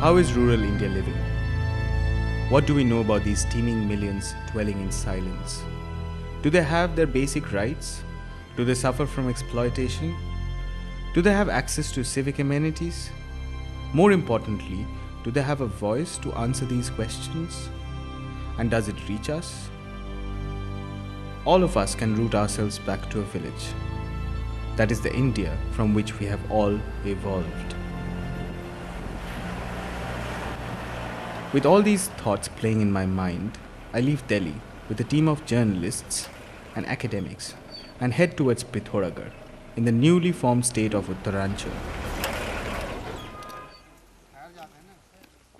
How is rural India living? What do we know about these teeming millions dwelling in silence? Do they have their basic rights? Do they suffer from exploitation? Do they have access to civic amenities? More importantly, do they have a voice to answer these questions? And does it reach us? All of us can root ourselves back to a village. That is the India from which we have all evolved. With all these thoughts playing in my mind, I leave Delhi with a team of journalists and academics and head towards Pithoragarh in the newly formed state of Uttaranchal.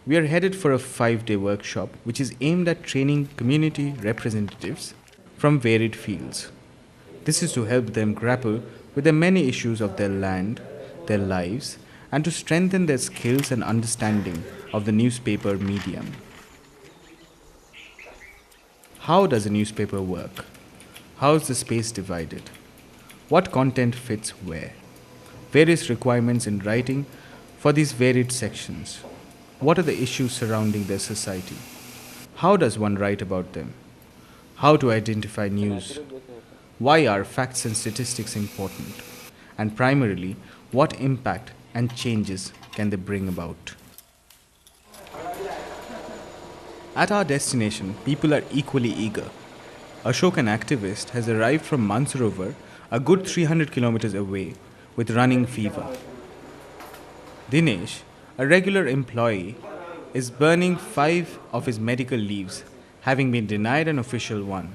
We are headed for a 5-day workshop which is aimed at training community representatives from varied fields. This is to help them grapple with the many issues of their land, their lives, and to strengthen their skills and understanding of the newspaper medium. How does a newspaper work? How is the space divided? What content fits where? Various requirements in writing for these varied sections. What are the issues surrounding their society? How does one write about them? How to identify news? Why are facts and statistics important? And primarily, what impact and changes can they bring about? At our destination, people are equally eager. Ashok, an activist, has arrived from Mansarovar, a good 300 kilometers away, with running fever. Dinesh, a regular employee, is burning 5 of his medical leaves, having been denied an official one.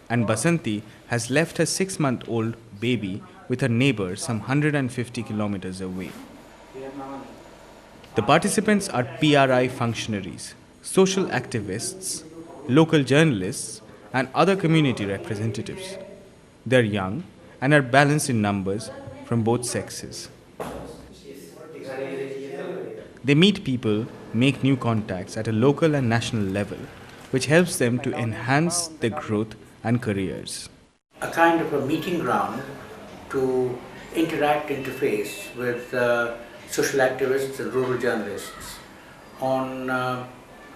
And Basanti has left her 6-month-old baby with her neighbor some 150 kilometers away. The participants are PRI functionaries, social activists, local journalists, and other community representatives. They are young and are balanced in numbers from both sexes. They meet people, make new contacts at a local and national level, which helps them to enhance their growth and careers. A kind of a meeting ground to interface with social activists and rural journalists on a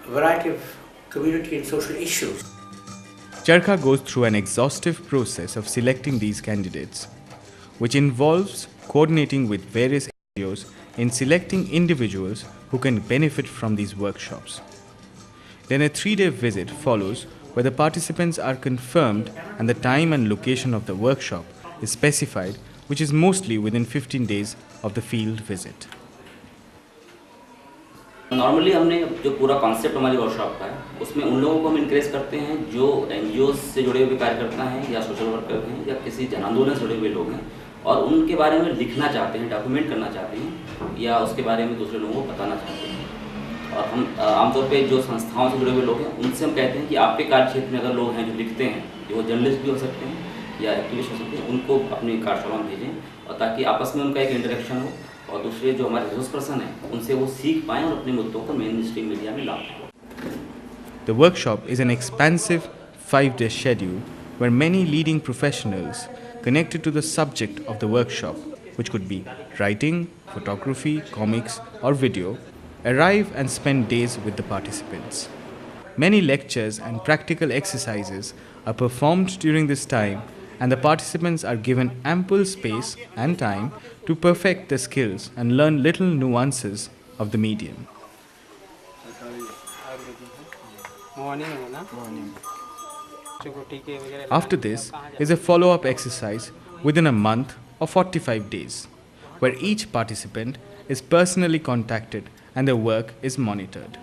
variety of community and social issues. Charkha goes through an exhaustive process of selecting these candidates, which involves coordinating with various NGOs in selecting individuals who can benefit from these workshops. Then a 3-day visit follows where the participants are confirmed and the time and location of the workshop is specified, which is mostly within 15 days of the field visit. Normally हमने जो पूरा concept हमारी workshop का है उसमें उन लोगों को हम इनक्रेज करते हैं जो एनजीओ से जुड़े हुए कार्यकर्ता हैं या सोशल वर्कर हैं या किसी जन आंदोलन से जुड़े हुए लोग हैं और उनके बारे में लिखना चाहते हैं, डॉक्यूमेंट करना चाहते हैं या उसके बारे में दूसरे लोगों को बताना चाहते हैं। और हम आमतौर पे जो संस्थाओं से जुड़े हुए लोग हैं उनसे हम कहते हैं कि आपके कार्य क्षेत्र में अगर लोग हैं जो लिखते हैं, वो जर्नलिस्ट भी हो सकते हैं या एक्टिविस्ट हो सकते हैं, उनको अपनी कार्यशाला में भेजें और ताकि आपस में उनका एक इंटरेक्शन हो और दूसरे जो हमारे रिसोर्स पर्सन हैं उनसे वो सीख पाएँ और अपने मुद्दों को मेन स्ट्रीम मीडिया में ला पाएँ। The workshop is an expansive 5-day schedule where many leading professionals connected to the subject of the workshop, which could be writing, photography, comics, or video, arrive and spend days with the participants. Many lectures and practical exercises are performed during this time, and the participants are given ample space and time to perfect their skills and learn little nuances of the medium. After this is a follow-up exercise within a month or 45 days, where each participant is personally contacted and their work is monitored.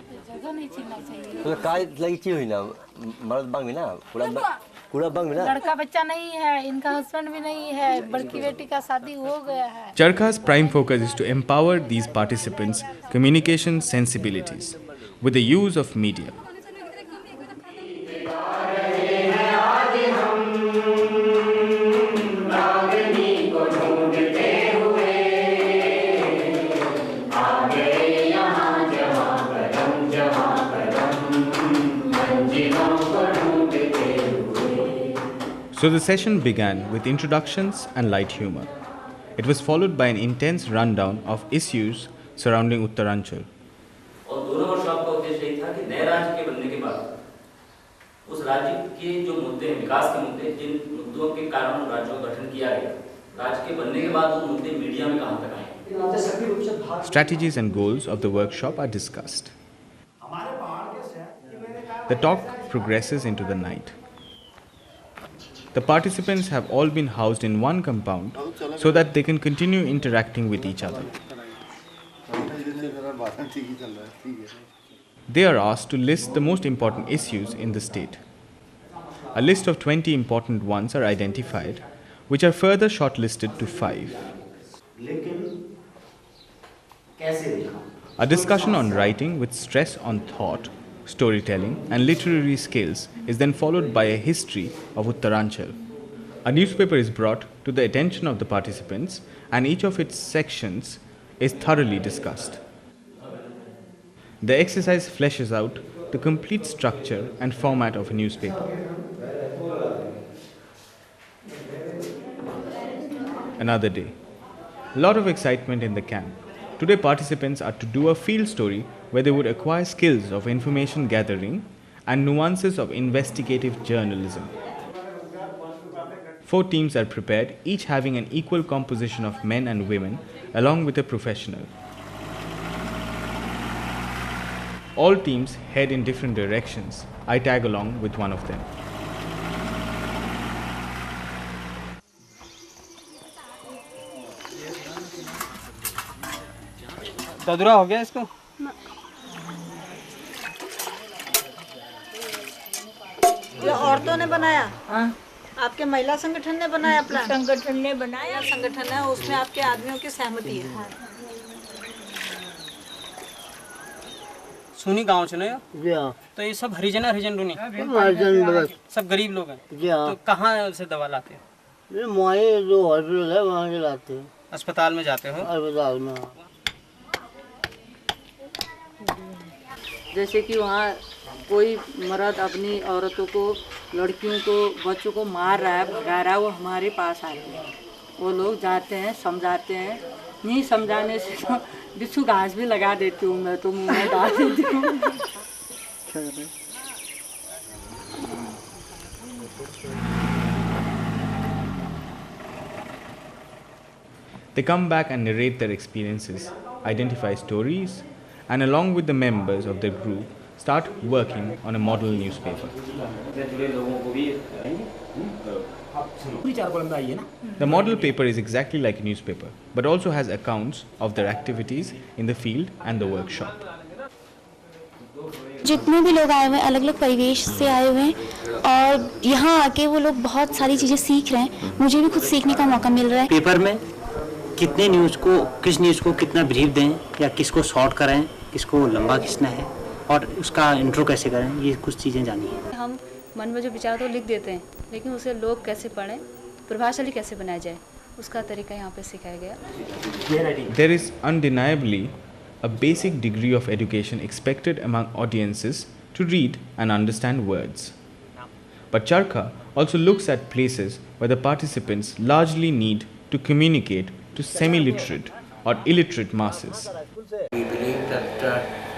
Charkha's prime focus is to empower these participants' communication sensibilities with the use of media. So the session began with introductions and light humor. It was followed by an intense rundown of issues surrounding Uttaranchal. नए राज्य के बनने के बाद उस राज्य के जो मुद्दे हैं, विकास के मुद्दे, जिन मुद्दों के कारण उन राज्यों का गठन किया गया, राज्य के बनने के बाद वो मुद्दे मीडिया में कहाँ तक आए? Strategies and goals of the workshop are discussed. The talk progresses into the night. The participants have all been housed in one compound so that they can continue interacting with each other. They are asked to list the most important issues in the state. A list of 20 important ones are identified, which are further shortlisted to 5. A discussion on writing with stress on thought, storytelling and literary skills is then followed by a history of Uttaranchal. A newspaper is brought to the attention of the participants and each of its sections is thoroughly discussed. The exercise fleshes out the complete structure and format of a newspaper. Another day. A lot of excitement in the camp. Today participants are to do a field story where they would acquire skills of information gathering and nuances of investigative journalism. 4 teams are prepared, each having an equal composition of men and women along with a professional. All teams head in different directions. I tag along with one of them. ददुरा हो गया इसको? ये औरतों ने बनाया? हाँ, आपके महिला संगठन ने बनाया प्लान? संगठन ने बनाया। संगठन है, उसमें आपके आदमियों की सहमति है? सुनी गांव से ना ये? जी हाँ। तो ये सब हरिजन रूनी सब गरीब लोग हैं। जी हाँ। तो कहाँ से दवा लाते हो? ये माए जो हॉस्पिटल है वहाँ से लाते हैं। अस्पताल में जाते हो? अस्पताल में। जैसे कि वहाँ कोई मर्द अपनी औरतों को, लड़कियों को, बच्चों को मार रहा है, भगा रहा है, वो हमारे पास आते हैं। वो लोग जाते हैं, समझाते हैं। नहीं समझाने से तो बिच्छू घास भी लगा देती हूँ मैं, तो मुँह में डाल देती हूँ। They come back and narrate their experiences, identify stories, and along with the members of their group, start working on a model newspaper. The model paper is exactly like a newspaper, but also has accounts of their activities in the field and the workshop. जितने भी लोग आए हुए हैं अलग अलग परिवेश से आए हुए हैं और यहाँ आके वो लोग बहुत सारी चीज़ें सीख रहे हैं। मुझे भी खुद सीखने का मौका मिल रहा है। पेपर में कितने न्यूज़ को, किस न्यूज़ को कितना ब्रीफ दें या किसको शॉर्ट कराएं, किसको लंबा खींचना है और उसका इंट्रो कैसे करें, ये कुछ चीज़ें जानी है। हम मन में जो विचार तो लिख देते हैं, लेकिन उसे लोग कैसे पढ़ें, प्रभावशाली कैसे बनाया जाए, उसका तरीका यहाँ पे सिखाया गया। There is undeniably a basic degree of education expected among audiences to read and understand words. But Charkha also looks at places where the participants largely need to communicate to semi-literate or illiterate masses. We believe that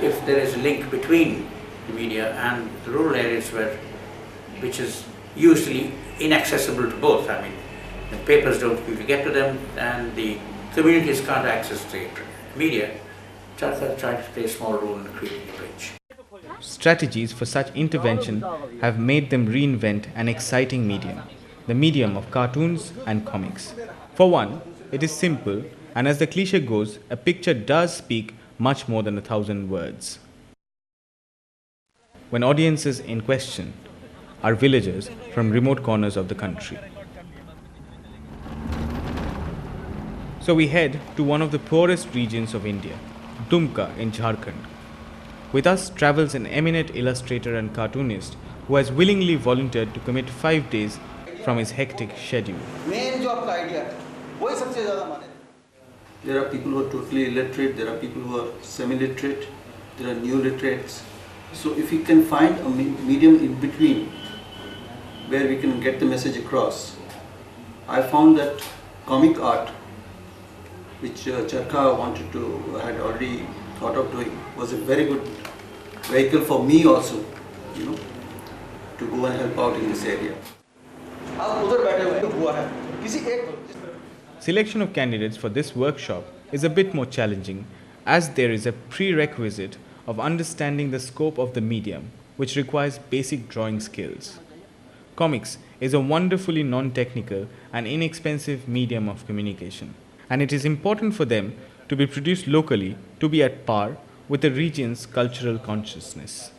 if there is a link between the media and the rural areas which is usually inaccessible to both, I mean, the papers don't usually get to them and the communities can't access the media, Charkha tried to play a small role in creating a bridge. Strategies for such intervention have made them reinvent an exciting medium, the medium of cartoons and comics. For one, it is simple, and as the cliché goes, a picture does speak much more than 1,000 words. When audiences in question are villagers from remote corners of the country. So we head to one of the poorest regions of India, Dumka in Jharkhand. With us travels an eminent illustrator and cartoonist who has willingly volunteered to commit 5 days from his hectic schedule. There are people who are totally illiterate, there are people who are semi-literate, there are new literates. So if we can find a medium in between where we can get the message across, I found that comic art, which Charkha had already thought of doing, was a very good vehicle for me also, you know, to go and help out in this area. Selection of candidates for this workshop is a bit more challenging, as there is a prerequisite of understanding the scope of the medium, which requires basic drawing skills. Comics is a wonderfully non-technical and inexpensive medium of communication, and it is important for them to be produced locally to be at par with the region's cultural consciousness.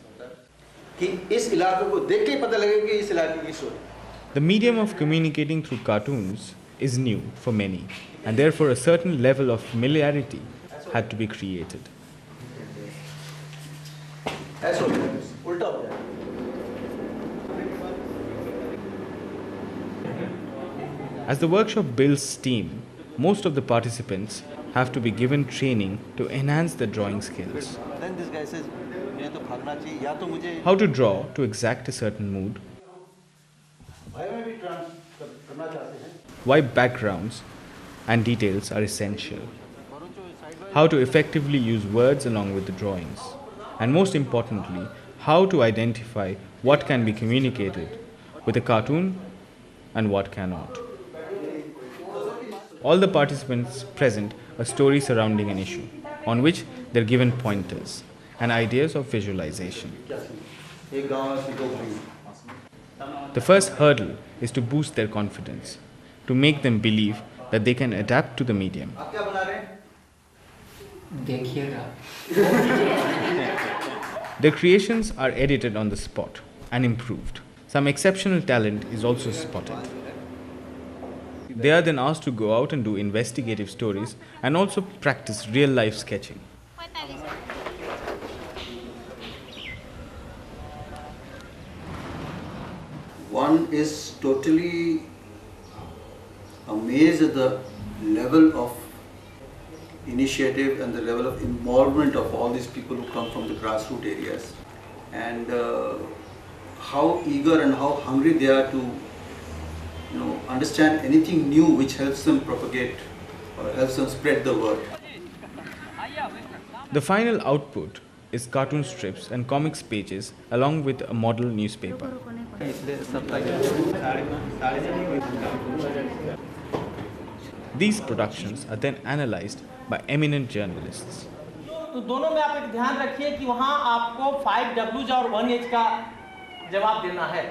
The medium of communicating through cartoons is new for many, and therefore a certain level of familiarity had to be created. As the workshop builds steam, most of the participants have to be given training to enhance their drawing skills. Then this guy says, How to draw to exact a certain mood, why backgrounds and details are essential, how to effectively use words along with the drawings, and most importantly, how to identify what can be communicated with a cartoon and what cannot. All the participants present a story surrounding an issue, on which they are given pointers and ideas of visualization. The first hurdle is to boost their confidence, to make them believe that they can adapt to the medium. Their creations are edited on the spot and improved. Some exceptional talent is also spotted. They are then asked to go out and do investigative stories and also practice real-life sketching. One is totally amazed at the level of initiative and the level of involvement of all these people who come from the grassroots areas, and how eager and how hungry they are to understand anything new which helps them propagate or helps them spread the word. The final output is cartoon strips and comics pages along with a model newspaper. These productions are then analyzed by eminent journalists. तो दोनों में आप एक ध्यान रखिए कि वहाँ आपको 5 Ws और 1 H का जवाब देना है,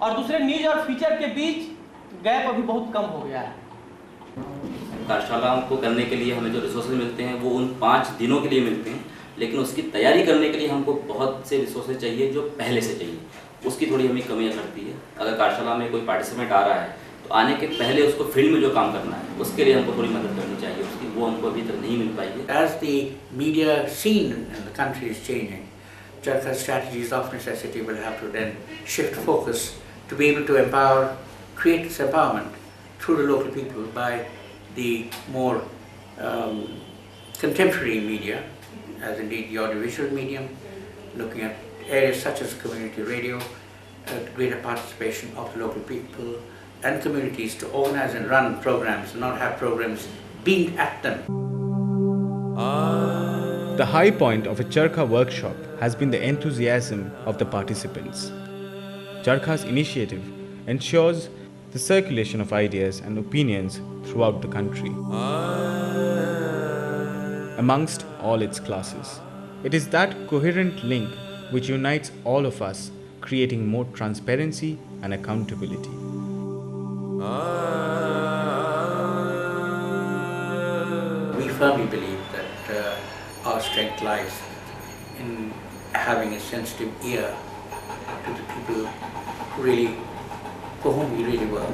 और दूसरे न्यूज और फीचर के बीच गैप अभी बहुत कम हो गया है। कार्यशालाओं को करने के लिए हमें जो रिसोर्सेज मिलते हैं वो उन 5 दिनों के लिए मिलते हैं, लेकिन उसकी तैयारी करने के लिए हमको बहुत से रिसोर्सेज चाहिए जो पहले से चाहिए, उसकी थोड़ी हमें कमियां करती है। अगर कार्यशाला में कोई पार्टिसिपेंट आ रहा है तो आने के पहले उसको फील्ड में जो काम करना है उसके लिए हमको थोड़ी मदद करनी चाहिए, उसकी वो हमको अभी तक नहीं मिल पाई है। As the media scene in the country is changing, Charkha's strategies of necessity will have to then shift focus to be able to empower, create this empowerment through the local people by the more contemporary media, as indeed the audiovisual medium, looking at areas such as community radio, greater participation of the local people and communities to organize and run programs and not have programs beamed at them. The high point of a Charkha workshop has been the enthusiasm of the participants. Charkha's initiative ensures the circulation of ideas and opinions throughout the country, amongst all its classes. It is that coherent link which unites all of us, creating more transparency and accountability. We firmly believe that our strength lies in having a sensitive ear to the people who really, for whom we really work.